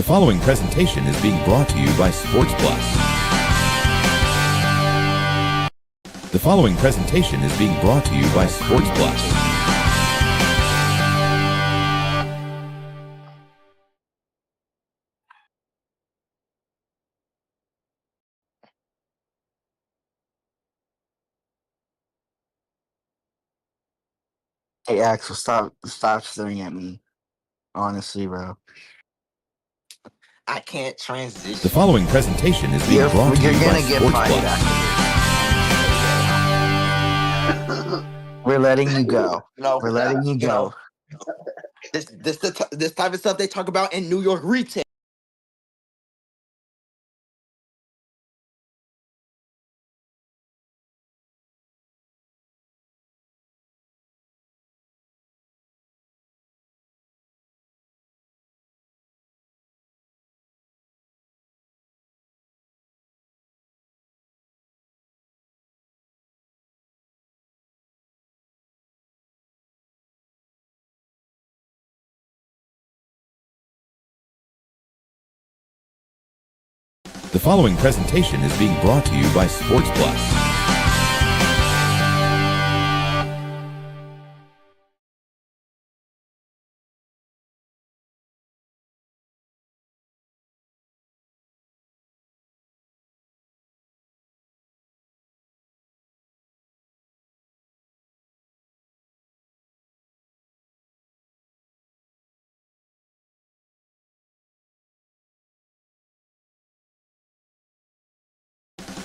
following presentation is being brought to you by Sports Plus. The following presentation is being brought to you by Sports Plus. Hey Axel, stop staring at me. Honestly, bro. I can't transition. The following presentation is being brought to you by gonna get Sports fired Plus. after this. We're letting you go. No, We're letting you go. This type of stuff they talk about in New York retail. The following presentation is being brought to you by Sports Plus.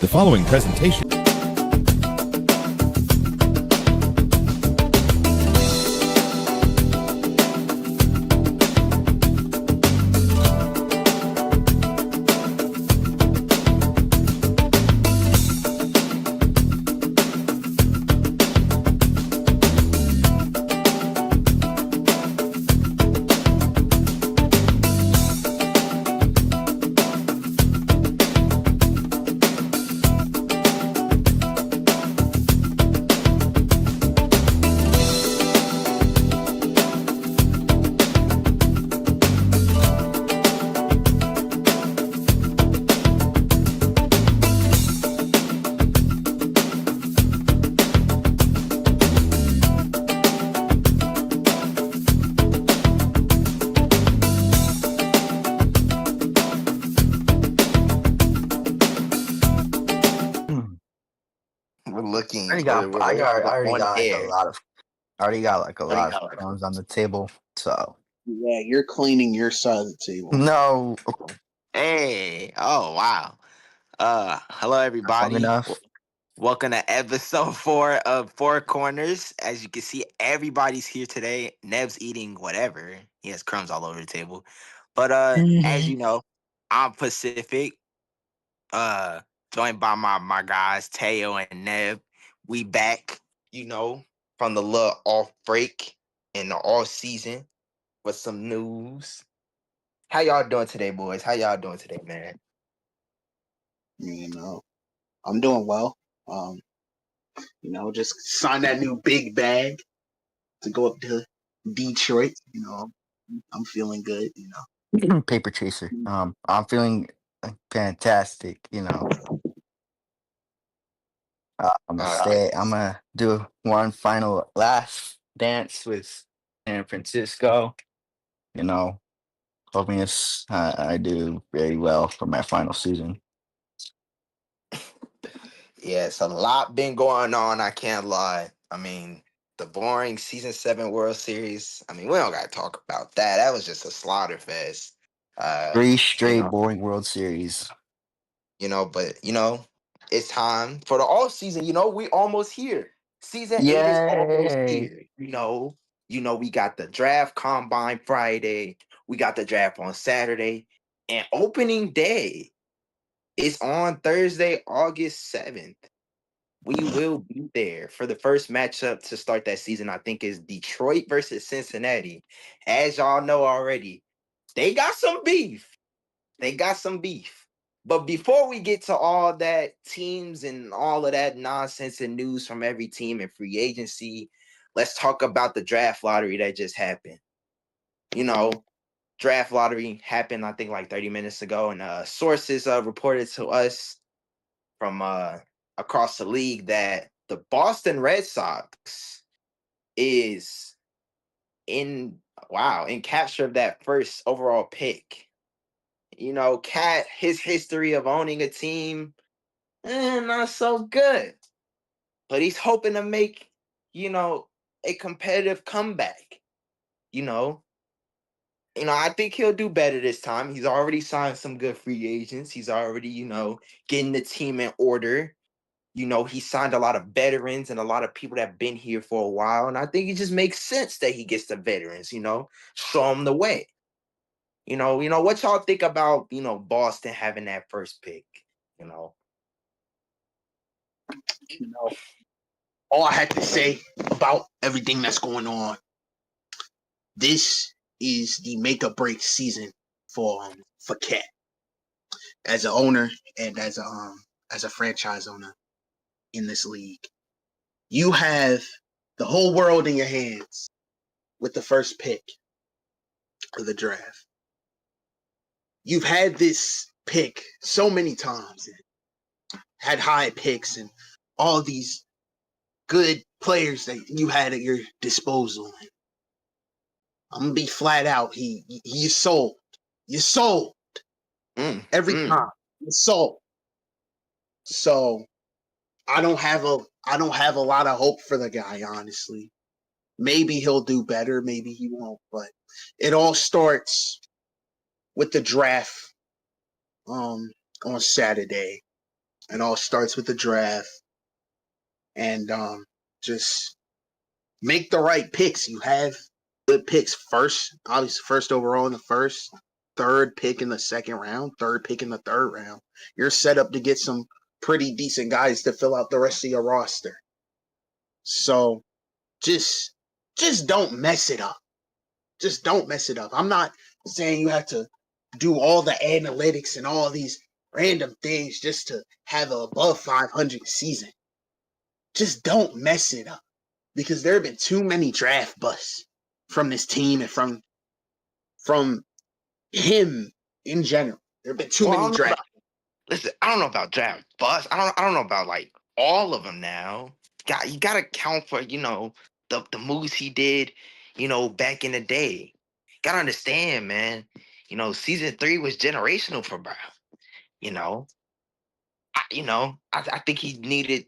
The following presentation. We're looking. I already got like air. a lot of crumbs on the table. So Yeah, you're cleaning your side of the table. no, Hey, oh wow. Hello long everybody. enough. Welcome to episode 4 of Four Corners. As you can see, everybody's here today. Nev's eating whatever. He has crumbs all over the table. But as you know, I'm Pacific. Uh Joined by my guys Teo and Nev. We back, from the little off break in the off season with some news. How y'all doing today, boys? How y'all doing today, man? I'm doing well. Just signed that new big bag to go up to Detroit. I'm feeling good. Paper chaser. I'm feeling fantastic. I'm gonna stay. I'm gonna do one final last dance with San Francisco. Hoping I do very well for my final season. Yeah, it's a lot been going on. I can't lie. I mean, the boring season 7 World Series. I mean, we don't gotta talk about that. That was just a slaughter fest. 3 You straight know, boring World Series. but it's time for the off season. We almost here. Season 8 is almost Yay! here. We got the draft combine Friday. We got the draft on Saturday, and opening day is on Thursday, August 7th. We will be there for the first matchup to start that season. I think is Detroit versus Cincinnati. As y'all know already, they got some beef. But before we get to all that teams and all of that nonsense and news from every team and free agency, let's talk about the draft lottery that just happened. draft lottery happened, I think, like 30 minutes ago, and sources reported to us from across the league that the Boston Red Sox is in in capture of that first overall pick. Cat, his history of owning a team, not so good. But he's hoping to make, a competitive comeback. You know, I think he'll do better this time. He's already signed some good free agents. He's already, getting the team in order. He signed a lot of veterans and a lot of people that have been here for a while. And I think it just makes sense that he gets the veterans, show them the way. What y'all think about, Boston having that first pick, you know? You know, all I had to say about everything that's going on, this is the make or break season for Cat as an owner and as a franchise owner in this league. You have the whole world in your hands with the first pick of the draft. You've had this pick so many times and had high picks and all these good players that you had at your disposal. I'm gonna be flat out. You sold. You sold every time. You sold. So I don't have a lot of hope for the guy, honestly. Maybe he'll do better, maybe he won't, but it all starts with the draft on Saturday. It all starts with the draft and just make the right picks. You have good picks first, obviously first overall in the first, third pick in the second round, third pick in the third round. You're set up to get some pretty decent guys to fill out the rest of your roster. So just don't mess it up. Just don't mess it up. I'm not saying you have to do all the analytics and all these random things just to have an above 500 season. Just don't mess it up. Because there have been too many draft busts from this team and from him in general. There have been too many drafts. Listen, I don't know about draft busts. I don't know about like all of them now. You gotta count for, the moves he did, back in the day. Gotta understand, man. Season 3 was generational for Brown. I think he needed,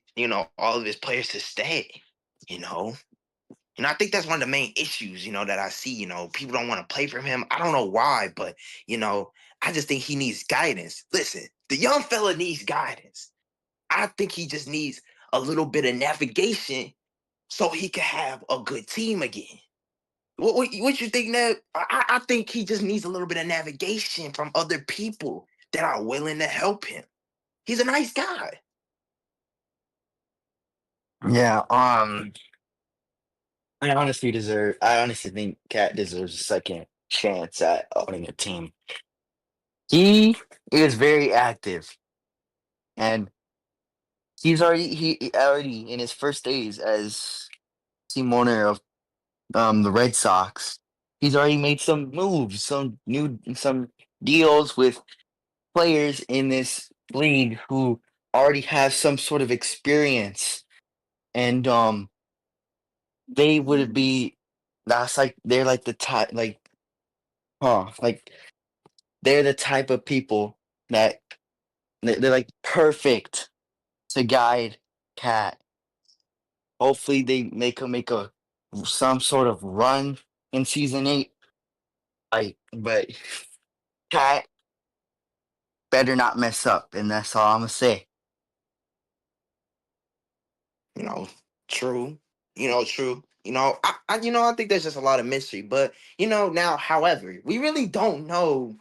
all of his players to stay. I think that's one of the main issues, that I see. People don't want to play for him. I don't know why, but I just think he needs guidance. Listen, the young fella needs guidance. I think he just needs a little bit of navigation so he can have a good team again. What you think, Ned? I think he just needs a little bit of navigation from other people that are willing to help him. He's a nice guy. Yeah, I honestly think Cat deserves a second chance at owning a team. He is very active, and he already in his first days as team owner of the Red Sox. He's already made some moves, some deals with players in this league who already have some sort of experience, and they would be that's like they're like the type like they're the type of people that they're like perfect to guide Cat. Hopefully they can make a some sort of run in season 8. But Cat better not mess up, and that's all I'm gonna say. True. True. I think there's just a lot of mystery. But now, however, we really don't know.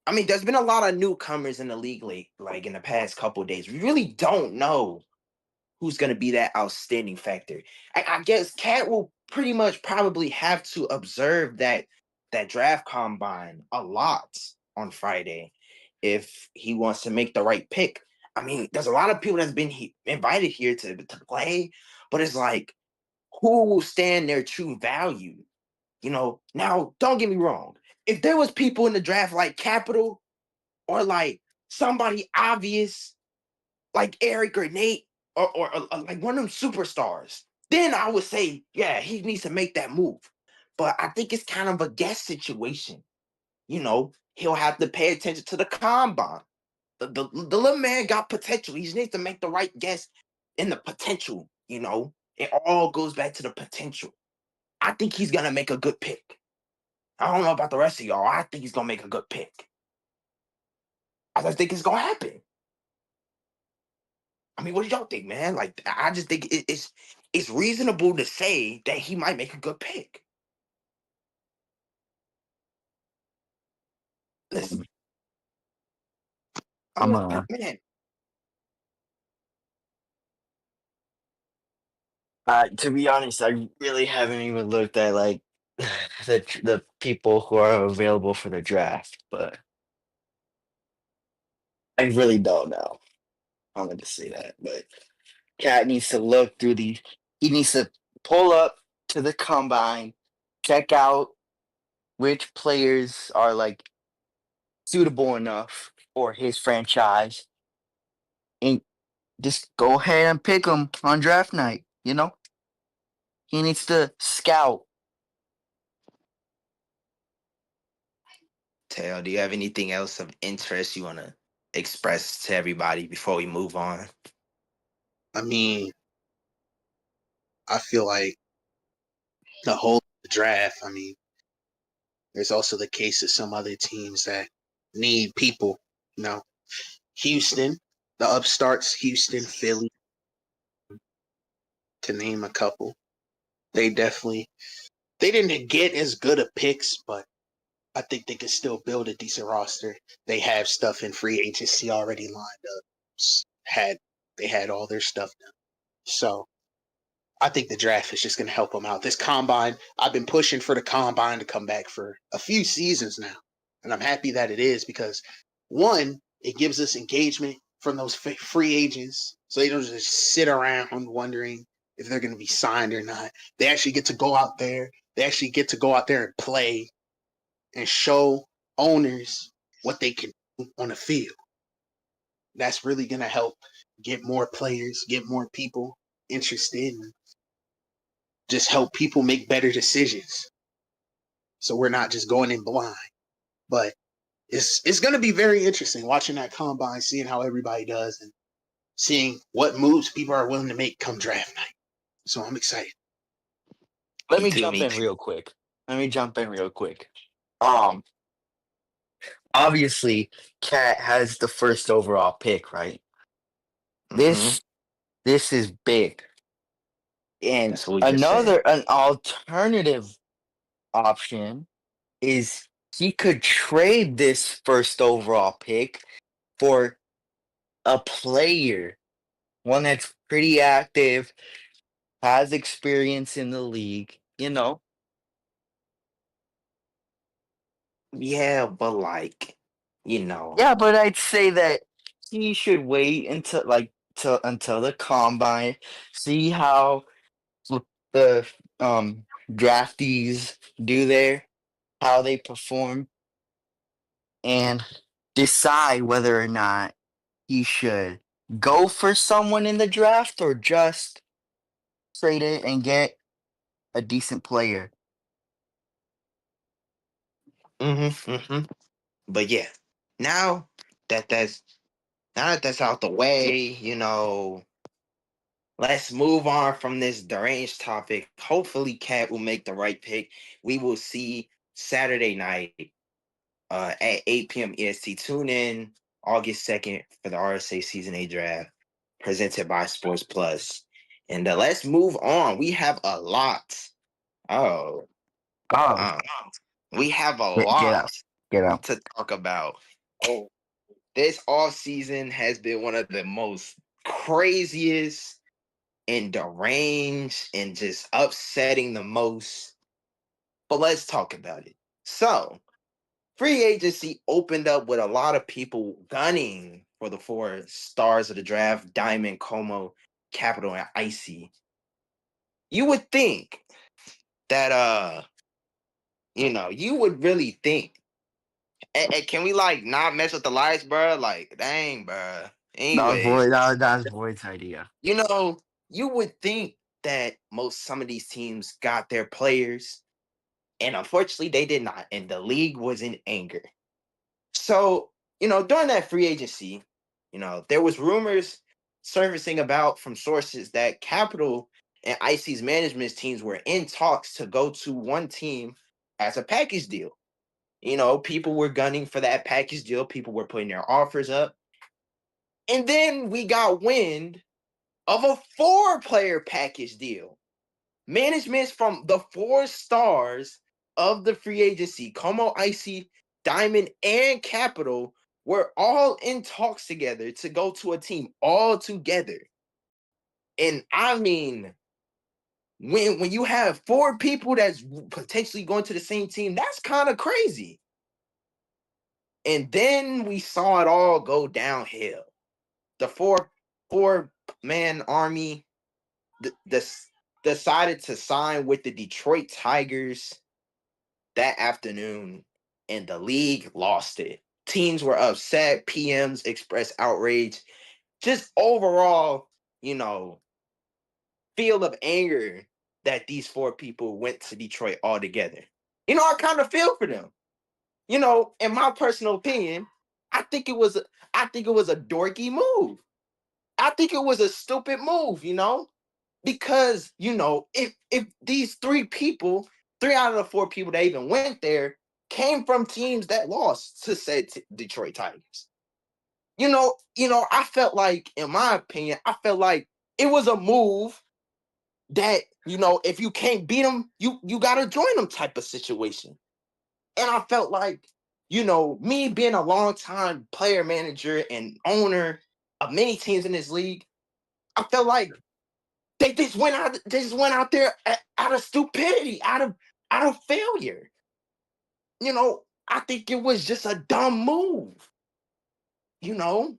I mean, there's been a lot of newcomers in the league, like in the past couple of days. We really don't know who's going to be that outstanding factor. I guess Cat will pretty much probably have to observe that draft combine a lot on Friday if he wants to make the right pick. I mean, there's a lot of people that's been invited here to play, but it's like, who will stand their true value? Now don't get me wrong. If there was people in the draft like Capital or like somebody obvious like Eric or Nate or like one of them superstars, then I would say, yeah, he needs to make that move. But I think it's kind of a guess situation. He'll have to pay attention to the combine. The little man got potential. He just needs to make the right guess in the potential. It all goes back to the potential. I think he's gonna make a good pick. I don't know about the rest of y'all. I think he's gonna make a good pick. I just think it's gonna happen. I mean, what do y'all think, man? Like, I just think it's reasonable to say that he might make a good pick. Listen, I'm a. man. To be honest, I really haven't even looked at like the people who are available for the draft, but I really don't know. I'm going to say that, but Cat needs to look through the. He needs to pull up to the combine, check out which players are like suitable enough for his franchise, and just go ahead and pick them on draft night. He needs to scout. Tail, do you have anything else of interest you want to express to everybody before we move on? I mean, I feel like the whole draft, I mean, there's also the case of some other teams that need people. Houston, the upstarts, Houston, Philly, to name a couple. They didn't get as good of picks, but I think they could still build a decent roster. They have stuff in free agency already lined up. They had all their stuff done. So I think the draft is just going to help them out. This combine, I've been pushing for the combine to come back for a few seasons now. And I'm happy that it is because, one, it gives us engagement from those free agents. So they don't just sit around wondering if they're going to be signed or not. They actually get to go out there. They actually get to go out there and play and show owners what they can do on the field. That's really going to help get more players, get more people interested, and just help people make better decisions. So we're not just going in blind. But it's going to be very interesting watching that combine, seeing how everybody does, and seeing what moves people are willing to make come draft night. So I'm excited. Let Me me too, jump me in too. real quick. Obviously, Cat has the first overall pick, right? Mhm. This is big. And That's what we just said. an alternative option is he could trade this first overall pick for a player, one that's pretty active, has experience in the league. Yeah, but like, you know, Yeah, but I'd say that he should wait until the combine, see how the draftees do there, how they perform, and decide whether or not he should go for someone in the draft or just trade it and get a decent player. mhm. But yeah, now that that's now that that's out the way, let's move on from this deranged topic. Hopefully, Cat will make the right pick. We will see Saturday night at 8 p.m. EST. Tune in August 2nd for the RSA Season A Draft presented by Sports Plus. And let's move on. We have a lot. Oh, Oh, uh, we have a get lot up, get up. to talk about. Oh, this off season has been one of the most craziest and deranged and just upsetting the most. But let's talk about it. So, free agency opened up with a lot of people gunning for the four stars of the draft: Diamond, Como, Capital, and Icy. You would think that You would really think. And can we like not mess with the lights, bro? Like, dang, bro. Anyways, That was Void's idea. you know, you would think that some of these teams got their players, and unfortunately, they did not. And the league was in anger. So, during that free agency, there was rumors surfacing about from sources that Capital and Icy's management teams were in talks to go to one team as a package deal. People were gunning for that package deal. People were putting their offers up. And then we got wind of a 4-player package deal. Managements from the 4 stars of the free agency, Como, Icy, Diamond, and Capital, were all in talks together to go to a team all together. And I mean, when you have 4 people that's potentially going to the same team, that's kind of crazy. And then we saw it all go downhill. The 4-man army decided to sign with the Detroit Tigers that afternoon, and the league lost it. Teams were upset. PMs expressed outrage. Just overall, feel of anger that these 4 people went to Detroit all together. I kind of feel for them. In my personal opinion, I think it was a dorky move. I think it was a stupid move, because if these 3 people, 3 out of the 4 people that even went there came from teams that lost to said Detroit Tigers. I felt like, in my opinion, it was a move that, if you can't beat them, you gotta join them type of situation. And I felt like, me being a long-time player, manager, and owner of many teams in this league, I felt like they just went out there out of stupidity, out of failure. I think it was just a dumb move. And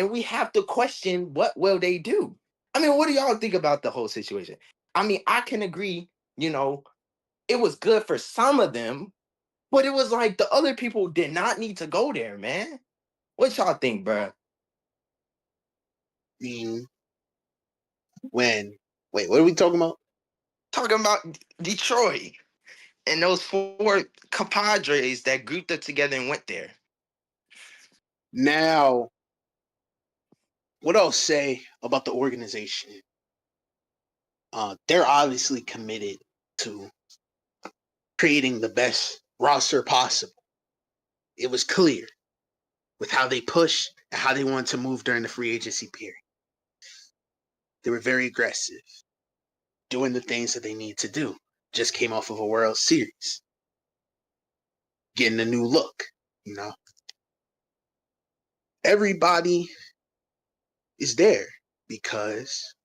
we have to question, what will they do? I mean, what do y'all think about the whole situation? I mean, I can agree, it was good for some of them, but it was like the other people did not need to go there, man. What y'all think, bro? I mean, wait, what are we talking about? Talking about Detroit and those 4 compadres that grouped up together and went there. Now, what I'll say about the organization, they're obviously committed to creating the best roster possible. It was clear with how they pushed and how they wanted to move during the free agency period. They were very aggressive, doing the things that they need to do. Just came off of a World Series, getting a new look, Everybody is there because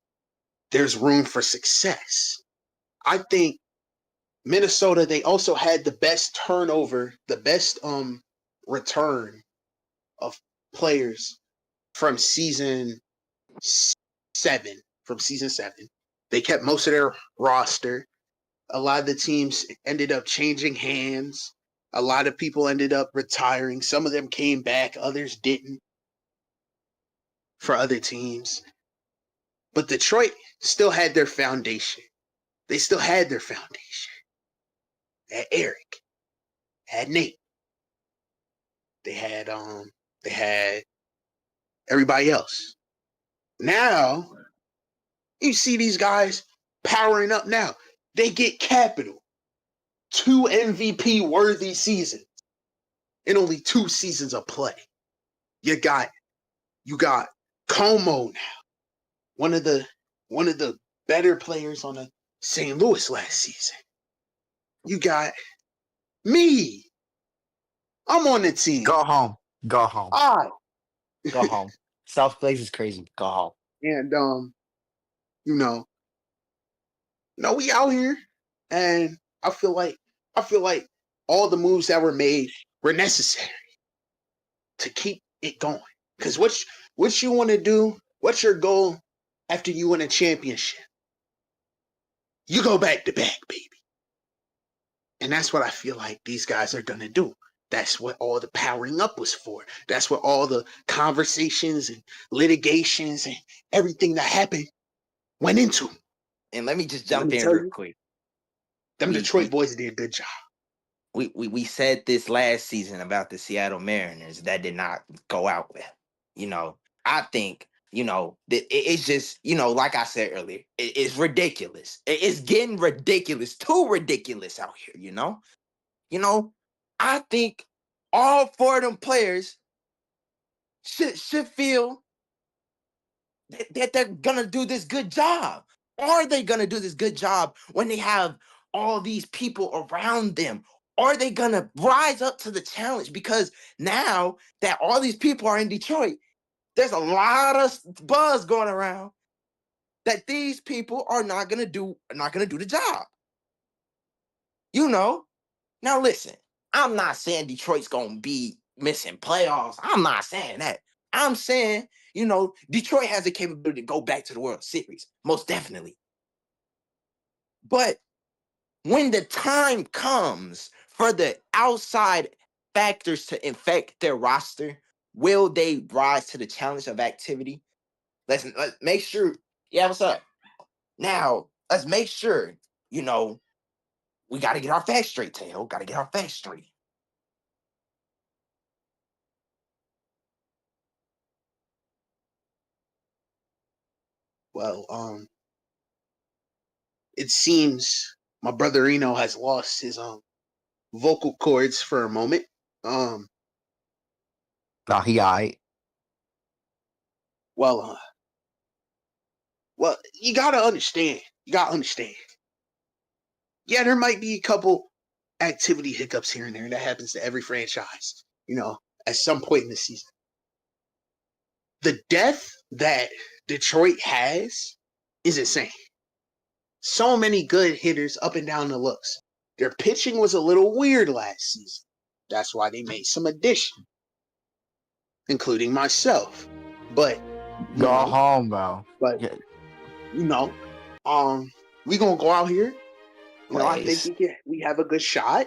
there's room for success. I think Minnesota, they also had the best turnover, the best return of players from season 7. They kept most of their roster. A lot of the teams ended up changing hands. A lot of people ended up retiring. Some of them came back, others didn't for other teams. But Detroit still had their foundation. They still had their foundation. They had Eric, had Nate. They had everybody else. Now, you see these guys powering up now. They get Capital. 2 MVP worthy seasons in only 2 seasons of play. You got Como now. One of the better players on the St. Louis last season. You got me. I'm on the team. Go home. Go home. Go home. South Place is crazy. Go home. And we out here, and I feel like all the moves that were made were necessary to keep it going. Because what you want to do, what's your goal after you win a championship? You go back to back, baby. And that's what I feel like these guys are going to do. That's what all the powering up was for. That's what all the conversations and litigations and everything that happened went into. And let me just And let jump me in tell real you, quick. them We Detroit boys did a good job. we said this last season about the Seattle Mariners that did not go out well. I think that it's just like I said earlier, it's ridiculous. It's getting ridiculous, too ridiculous out here. I think all four of them players should feel that they're gonna do this good job. Are they gonna do this good job when they have all these people around them? Are they gonna rise up to the challenge? Because now that all these people are in Detroit, there's a lot of buzz going around that these people are not gonna do the job. Now listen, I'm not saying Detroit's gonna be missing playoffs. I'm not saying that. I'm saying, Detroit has the capability to go back to the World Series, most definitely. But when the time comes for the outside factors to infect their roster, will they rise to the challenge of activity? Let's make sure. Yeah, what's up? Now, let's make sure, we got to get our facts straight, Teo. Got to get our facts straight. Well, it seems my brother Reno has lost his vocal cords for a moment. Nah, he alright. Well, you gotta understand. Yeah, there might be a couple activity hiccups here and there. That happens to every franchise, at some point in the season. The depth that Detroit has is insane. So many good hitters up and down the looks. Their pitching was a little weird last season. That's why they made some additions, including myself. But Go home, bro. But Yeah. We gonna go out here. I Please. think we have a good shot.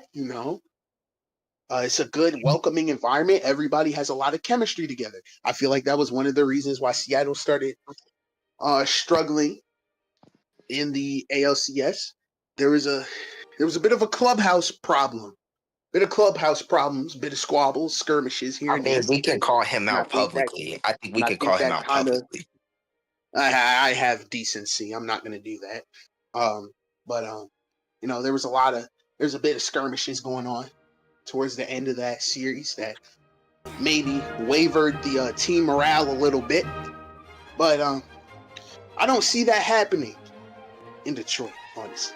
It's a good welcoming environment. Everybody has a lot of chemistry together. I feel like that was one of the reasons why Seattle started struggling in the ALCS. There was a bit of a clubhouse problem. Bit of clubhouse problems, bit of squabbles, skirmishes here I and mean, there. we can call him And I out think that publicly. I think we and I can think call him that out kind of publicly. I have decency. I'm not going to do that. But there's a bit of skirmishes going on towards the end of that series that maybe wavered the team morale a little bit. But I don't see that happening in Detroit, honestly.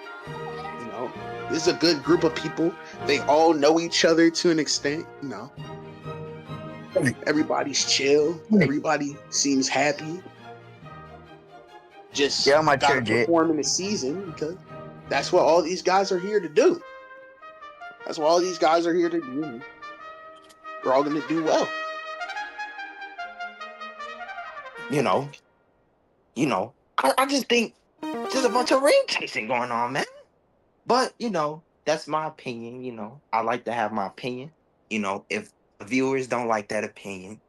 This is a good group of people. They all know each other to an extent, Everybody's chill. Everybody seems happy. Just Get on my gotta chair, Jit. perform in the season because that's what all these guys are here to do. That's what all these guys are here to do. They're all gonna do well. I just think there's a bunch of ring chasing going on, man. But that's my opinion. I like to have my opinion. If viewers don't like that opinion,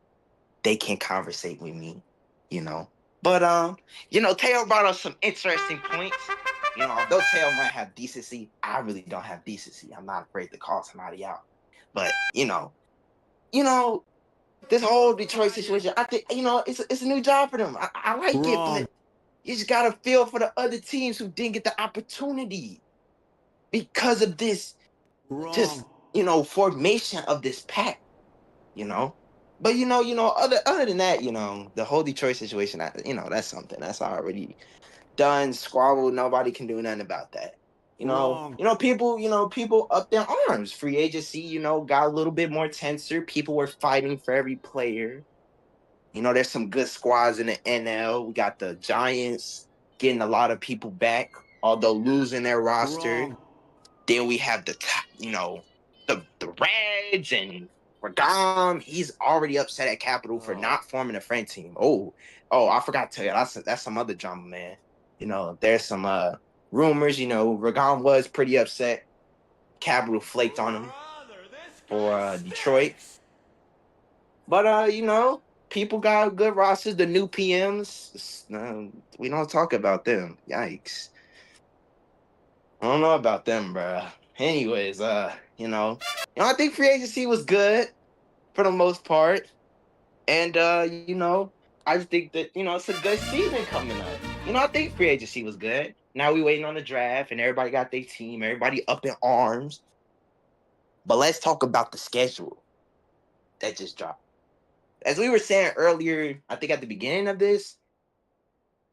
they can conversate with me. But Teo brought up some interesting points. Although Teo might have decency, I really don't have decency. I'm not afraid to call somebody out. But this whole Detroit situation, I think it's a new job for them. I like it, but you just gotta feel for the other teams who didn't get the opportunity because of this formation of this pack. But other than that, the whole Detroit situation, that's something that's already done, squabbled. Nobody can do nothing about that. People up their arms. Free agency, got a little bit more tenser. People were fighting for every player. There's some good squads in the NL. We got the Giants getting a lot of people back, although losing their roster. Then we have the Reds and Regam. He's already upset at Capital for not forming a friend team. Oh, I forgot to tell you, that's some other drama, man. There's some rumors, Regam was pretty upset. capital flaked on him for Detroit. But people got good rosters. The new PMs, we don't talk about them. Yikes! I don't know about them, bruh. Anyways, I think free agency was good for the most part, and I just think that it's a good season coming up. I think free agency was good. Now we waiting on the draft, and everybody got their team. Everybody up in arms. But let's talk about the schedule that just dropped. As we were saying earlier, I think at the beginning of this,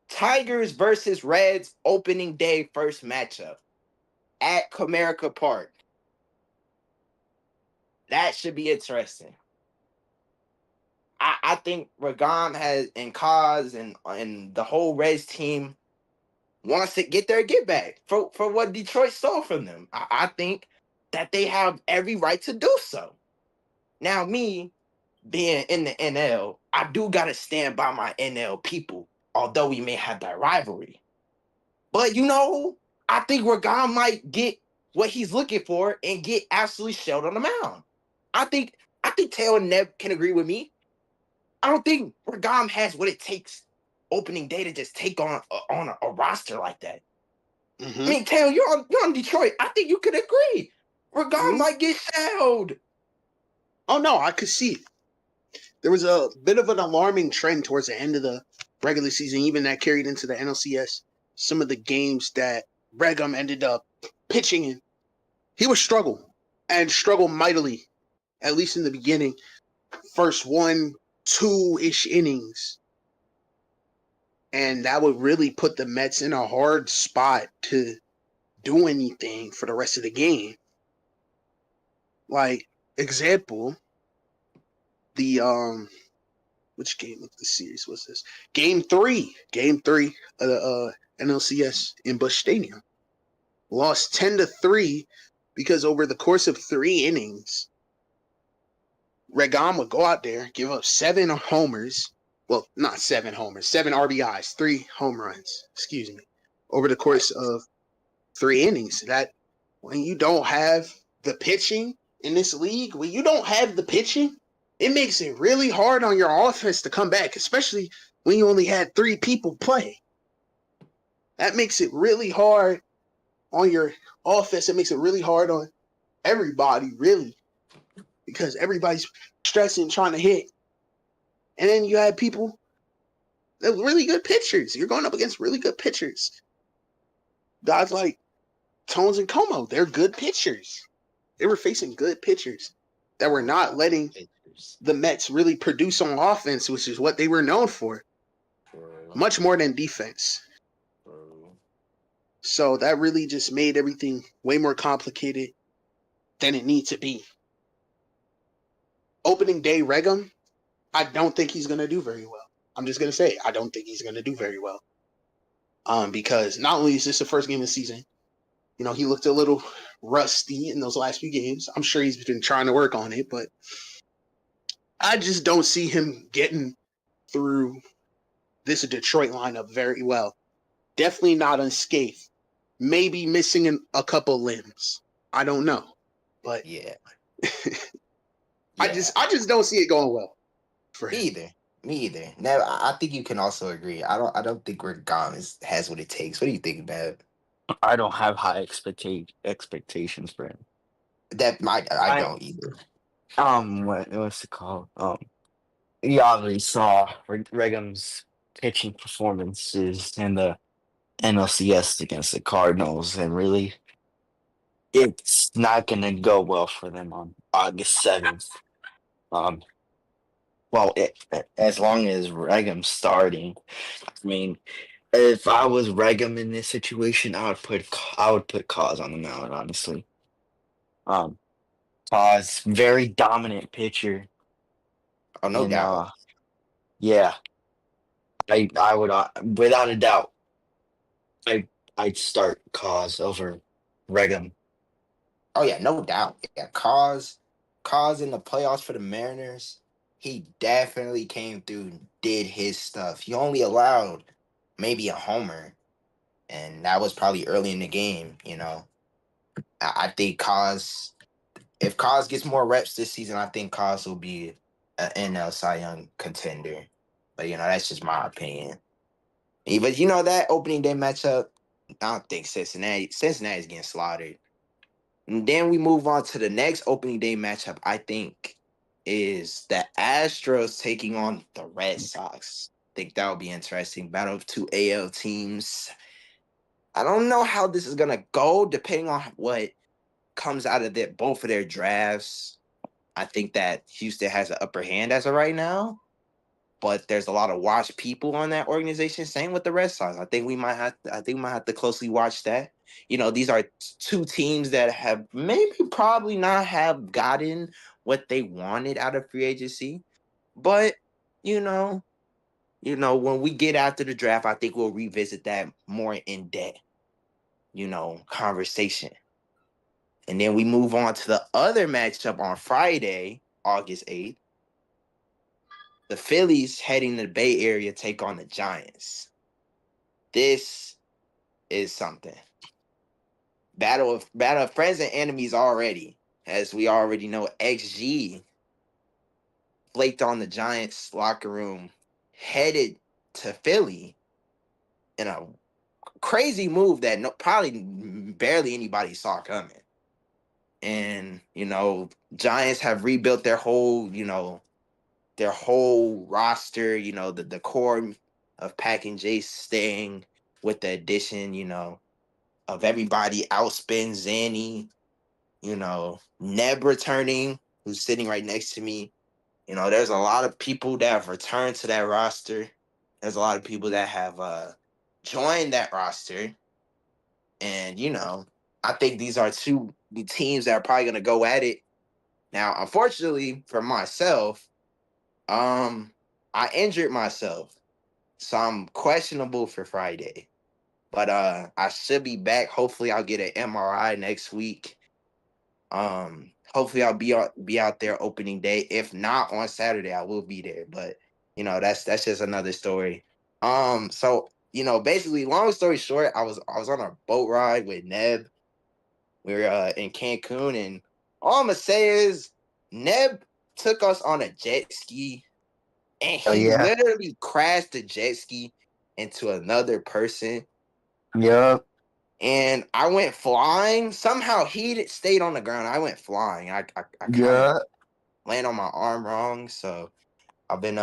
Tigers versus Reds opening day first matchup at Comerica Park. That should be interesting. I think Regam has and Kaz and the whole Reds team wants to get their get back for what Detroit stole from them. I think that they have every right to do so. Now, me being in the NL, I do gotta stand by my NL people, although we may have that rivalry. But I think Regam might get what he's looking for and get absolutely shelled on the mound. I think Taylor and Neb can agree with me. I don't think Regam has what it takes opening day to just take on a roster like that. Mm-hmm. I mean, Taylor, you're on Detroit. I think you could agree. Regam might get shelled. Oh no, I could see it. There was a bit of an alarming trend towards the end of the regular season, even that carried into the NLCS. Some of the games that Regam ended up pitching in, he would struggle mightily, at least in the beginning. First 1-2-ish innings. And that would really put the Mets in a hard spot to do anything for the rest of the game. Like, example, the which game of the series was this? Game 3 of the NLCS in Busch Stadium. Lost 10-3 because over the course of 3 innings, Regam would go out there, give up 7 homers. Well, not 7 homers, 7 RBIs, 3 home runs, excuse me, over the course of 3 innings. That when you don't have the pitching in this league, it makes it really hard on your offense to come back, especially when you only had 3 people play. That makes it really hard on your offense. It makes it really hard on everybody, really, because everybody's stressing, trying to hit. And then you have people that are really good pitchers. You're going up against really good pitchers. Guys like Tones and Como, they're good pitchers. They were facing good pitchers that were not letting the Mets really produce on offense, which is what they were known for. Much more than defense. So that really just made everything way more complicated than it needs to be. Opening day Regam, I don't think he's going to do very well. I'm just going to say, I don't think he's going to do very well. Because not only is this the first game of the season, he looked a little rusty in those last few games. I'm sure he's been trying to work on it, but I just don't see him getting through this Detroit lineup very well. Definitely not unscathed. Maybe missing a couple limbs. I don't know. But yeah. I just don't see it going well for him. Me either. Now, I think you can also agree. I don't think Regam has what it takes. What do you think about it? I don't have high expectations for him. I don't either. What's it called? You already saw Regam's pitching performances in the NLCS against the Cardinals, and really, it's not going to go well for them on August 7th. As long as Regam's starting, I mean, if I was Regam in this situation, I would put Kaz on the mound, honestly. Kaz, very dominant pitcher. Oh, no doubt. Yeah, I would without a doubt. I'd start Kaz over Regam. Oh yeah, no doubt. Yeah, Kaz in the playoffs for the Mariners, he definitely came through and did his stuff. He only allowed maybe a homer, and that was probably early in the game, I think if Cos gets more reps this season, I think Cos will be an NL Cy Young contender. But that's just my opinion. But that opening day matchup, I don't think Cincinnati's getting slaughtered. And then we move on to the next opening day matchup, I think, is the Astros taking on the Red Sox. I think that would be interesting. Battle of two AL teams. I don't know how this is gonna go, depending on what comes out of both of their drafts. I think that Houston has an upper hand as of right now, but there's a lot of watch people on that organization. Same with the Red Sox. I think we might have to closely watch that. These are two teams that have probably not have gotten what they wanted out of free agency, but when we get after the draft, I think we'll revisit that more in depth, conversation. And then we move on to the other matchup on Friday, August 8th. The Phillies heading to the Bay Area take on the Giants. This is something. Battle of friends and enemies already. As we already know, XG flaked on the Giants locker room, headed to Philly in a crazy move that probably barely anybody saw coming. And, Giants have rebuilt their whole roster, the core of Pack and Jace staying with the addition, of everybody outspin Zanny, Neb returning, who's sitting right next to me. There's a lot of people that have returned to that roster. There's a lot of people that have joined that roster. And, I think these are two teams that are probably going to go at it. Now, unfortunately for myself, I injured myself. So I'm questionable for Friday. But I should be back. Hopefully I'll get an MRI next week. Hopefully I'll be out there opening day. If not on Saturday, I will be there. But that's just another story. So basically, long story short, I was on a boat ride with Neb. We were in Cancun, and all I'm gonna say is Neb took us on a jet ski, and he literally crashed the jet ski into another person. Yup. And I went flying. Somehow he stayed on the ground. I went flying. I kind of landed on my arm wrong, so I've been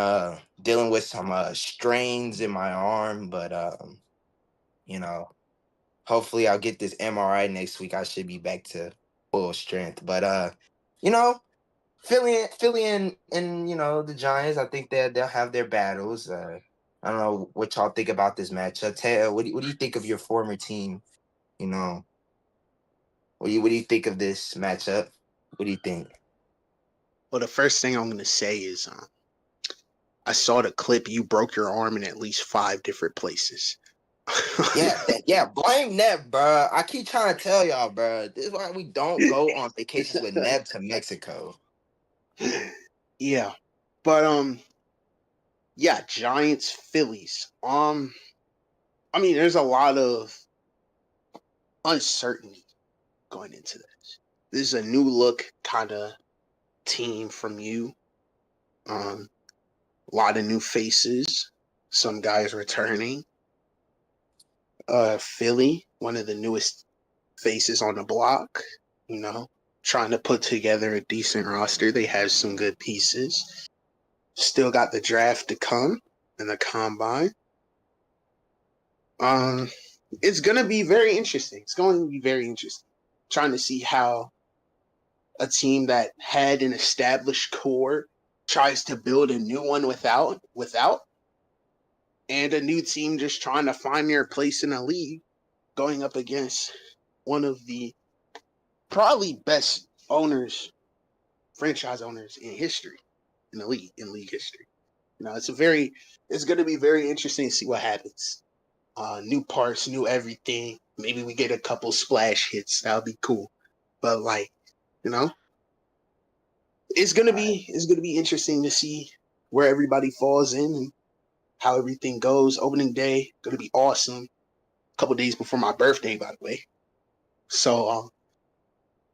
dealing with some strains in my arm. But hopefully I'll get this MRI next week. I should be back to full strength. But Philly and the Giants, I think that they'll have their battles. I don't know what y'all think about this matchup. Ted, what do you think of your former team? What do you think of this matchup? What do you think? Well, the first thing I'm going to say is I saw the clip. You broke your arm in at least 5 different places. Yeah, blame Neb, bro. I keep trying to tell y'all, bro. This is why we don't go on vacations with Neb to Mexico. Yeah, but yeah, Giants, Phillies. I mean, there's a lot of uncertainty going into this. This is a new look kind of team from you. A lot of new faces. Some guys returning. Philly, one of the newest faces on the block. Trying to put together a decent roster. They have some good pieces. Still got the draft to come and the combine. It's gonna be very interesting. It's going to be very interesting. Trying to see how a team that had an established core tries to build a new one without, and a new team just trying to find their place in the league, going up against one of the probably best owners, franchise owners in history, in league history. It's going to be very interesting to see what happens. New parts, new everything. Maybe we get a couple splash hits. That'll be cool. But it's gonna be interesting to see where everybody falls in and how everything goes. Opening day gonna be awesome. A couple days before my birthday, by the way. So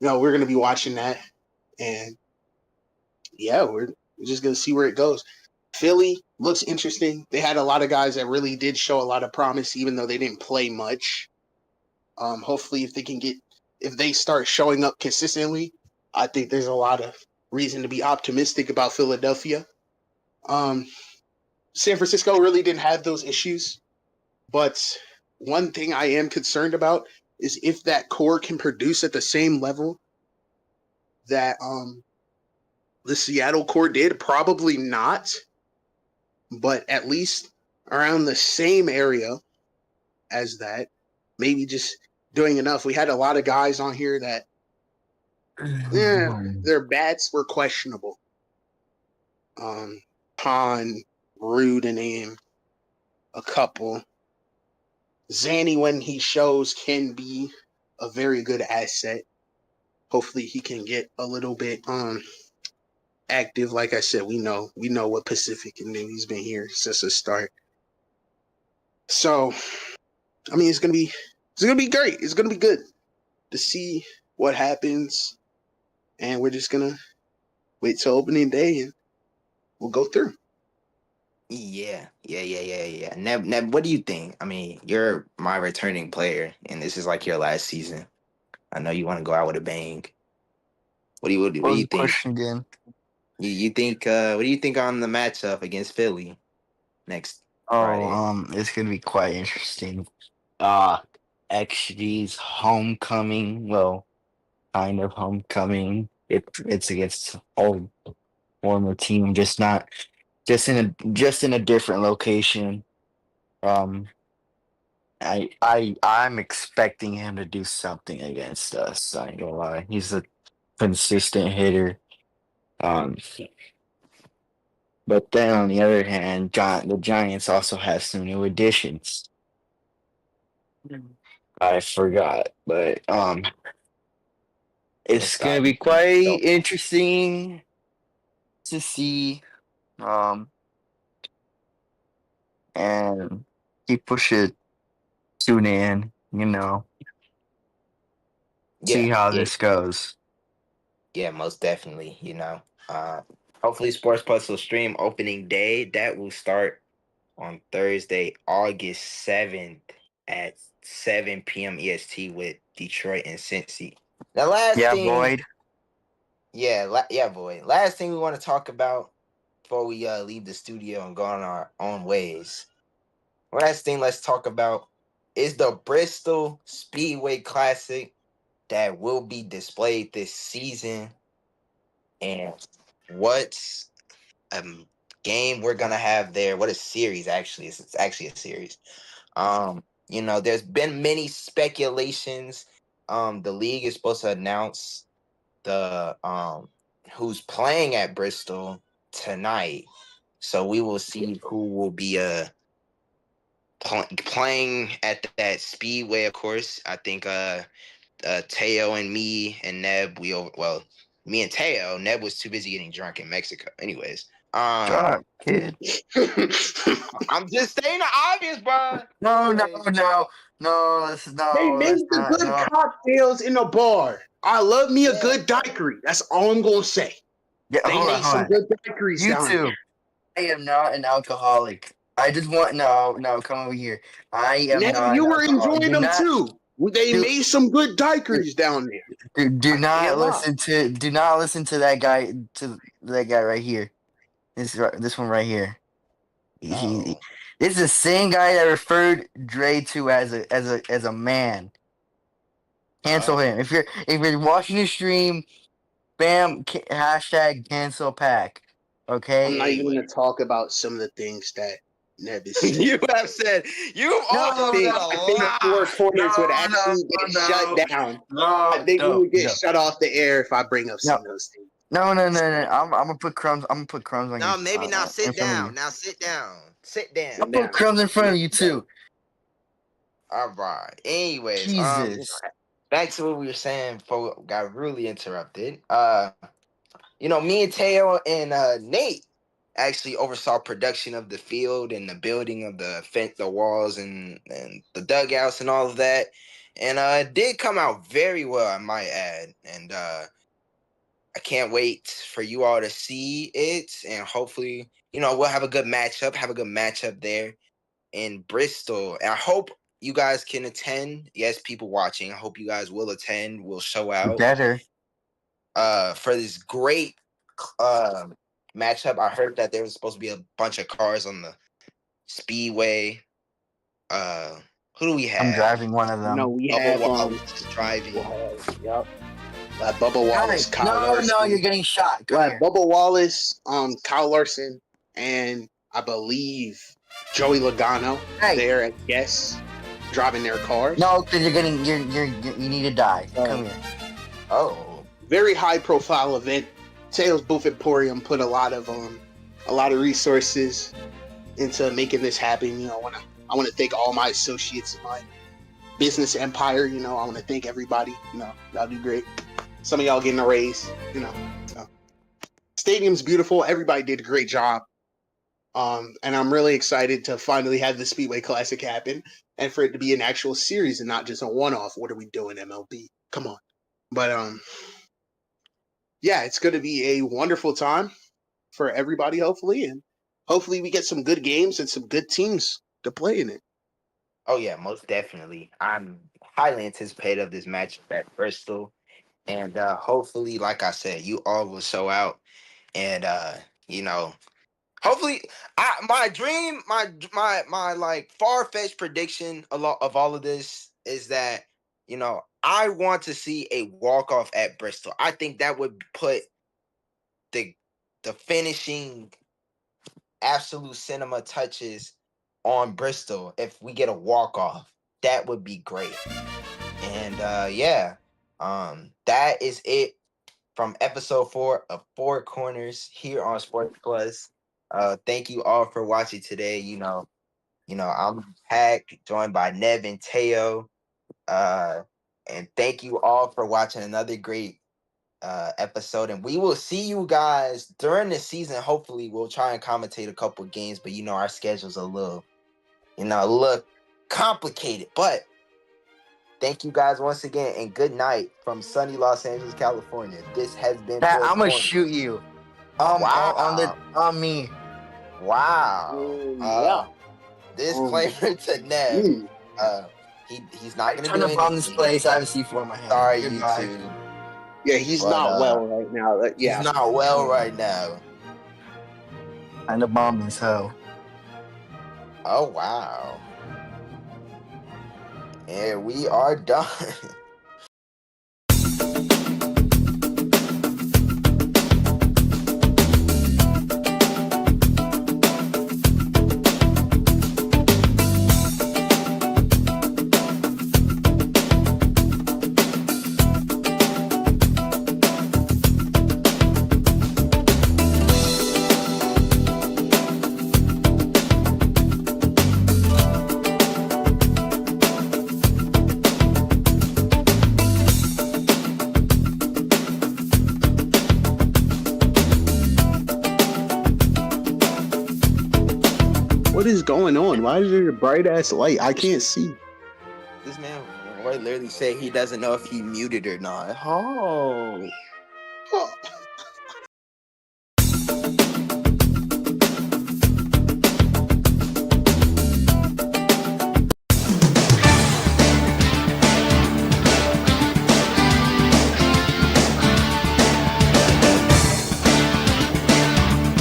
we're gonna be watching that, and yeah, we're just gonna see where it goes. Philly looks interesting. They had a lot of guys that really did show a lot of promise, even though they didn't play much. Hopefully, if they start showing up consistently, I think there's a lot of reason to be optimistic about Philadelphia. Um, San Francisco really didn't have those issues, but one thing I am concerned about is if that core can produce at the same level that the Seattle core did. Probably not, but at least around the same area as that. Maybe just doing enough. We had a lot of guys on here that their bats were questionable. Pond, Rude, and Aim, a couple. Zanny, when he shows, can be a very good asset. Hopefully, he can get a little bit active. Like I said, we know what Pacific, and then he's been here since the start. So, I mean, it's gonna be great. It's gonna be good to see what happens, and we're just gonna wait till opening day, and we'll go through. Yeah. Neb, what do you think? I mean, you're my returning player, and this is like your last season. I know you want to go out with a bang. What do What was you the think? question again? You think? What do you think on the matchup against Philly next Friday? It's gonna be quite interesting. XG's homecoming. Well, kind of homecoming. It's against old former team, just in a different location. I'm expecting him to do something against us. I ain't gonna lie. He's a consistent hitter. Um, but then on the other hand, the Giants also have some new additions. I forgot, but it's gonna be quite interesting to see. And people should tune in. See how this goes. Yeah, most definitely. Hopefully Sports Plus will stream opening day. That will start on Thursday, August 7th at 7 p.m. EST with Detroit and Cincy. The last thing, Boyd. Boyd. Last thing we want to talk about before we leave the studio and go on our own ways. Last thing let's talk about is the Bristol Speedway Classic that will be displayed this season, and what game we're gonna have there. What a series actually is. It's actually a series. There's been many speculations. The league is supposed to announce the who's playing at Bristol tonight, so we will see who will be playing at that speedway. Of course, I think Teo and me and Neb, me and Teo. Neb was too busy getting drunk in Mexico. Anyways, Shut up, kid. I'm just saying the obvious, bro. No. They make the good cocktails in a bar. I love me a good daiquiri. That's all I'm gonna say. Yeah, They make some good daiquiris You down too. there. I am not an alcoholic. I just want no. Come over here. I am Now, not. you were alcoholic. enjoying them too. They made some good daiquiris down there. Do not listen to that guy. To that guy right here. This one right here. This is the same guy that referred Dre to as a man. Cancel him. If you're watching the stream, bam, hashtag cancel Pack. Okay. I'm not even going to talk about some of the things that Neb is saying. You have said you've also said a I think lot. Four Corners would actually get shut down. I think we would get shut off the air if I bring up some of those things. No. I'm gonna put crumbs. I'm gonna put crumbs on you. No, maybe now sit down. Now sit down. Sit down. I'll put crumbs in front of you too. All right. Anyways, Jesus. Back to what we were saying before we got really interrupted. Me and Teo and Nate actually oversaw production of the field and the building of the walls and the dugouts and all of that. And it did come out very well, I might add. And I can't wait for you all to see it. And hopefully, we'll have a good matchup there in Bristol. And I hope you guys can attend. Yes, people watching, I hope you guys will attend. We'll show out Better. for this great matchup. I heard that there was supposed to be a bunch of cars on the speedway. Who do we have? I'm driving one of them. No, we Bubba have Wallace is driving. Yep. Bubba Wallace, Kyle Larson. No, you're getting shot. Come here. Bubba Wallace, Kyle Larson, and I believe Joey Logano. Hey. There at guests driving their cars. No, because you need to die. Come here. Oh, Very high profile event. Tails Booth Emporium put a lot of resources into making this happen. You know, I want to thank all my associates in my business empire. You know, I want to thank everybody. You know, that'll be great. Some of y'all getting a raise. You know, so. Stadium's beautiful. Everybody did a great job. And I'm really excited to finally have the Speedway Classic happen and for it to be an actual series and not just a one-off. What are we doing, MLB? Come on. But yeah, it's going to be a wonderful time for everybody, hopefully, and hopefully we get some good games and some good teams to play in it. oh yeah, most definitely. I'm highly anticipated of this match at Bristol, and hopefully, like I said, you all will show out, and hopefully, my dream, my like far fetched prediction of all of this is that I want to see a walk off at Bristol. I think that would put the finishing absolute cinema touches on Bristol. If we get a walk off, that would be great. And that is it from episode 4 of Four Corners here on Sports Plus. Thank you all for watching today. I'm Hack, joined by Nev and Teo. And thank you all for watching another great episode. And we will see you guys during the season. Hopefully, we'll try and commentate a couple games, but our schedule's a little complicated. But thank you guys once again, and good night from sunny Los Angeles, California. This has been. Pat, Four I'm gonna Corners. shoot you. Wow. On me. Wow. Disclaimer to Nev. He's not gonna Turn do up on this anything. place. I have a C4 in my hand. Sorry, Goodbye. YouTube. Yeah, he's But, not well right now. Yeah, He's not well right now. And the bomb is hell. Oh wow. And we are done. what is going on? Why is there a bright ass light? I can't see. This man Roy literally said he doesn't know if he muted or not. Oh. Oh.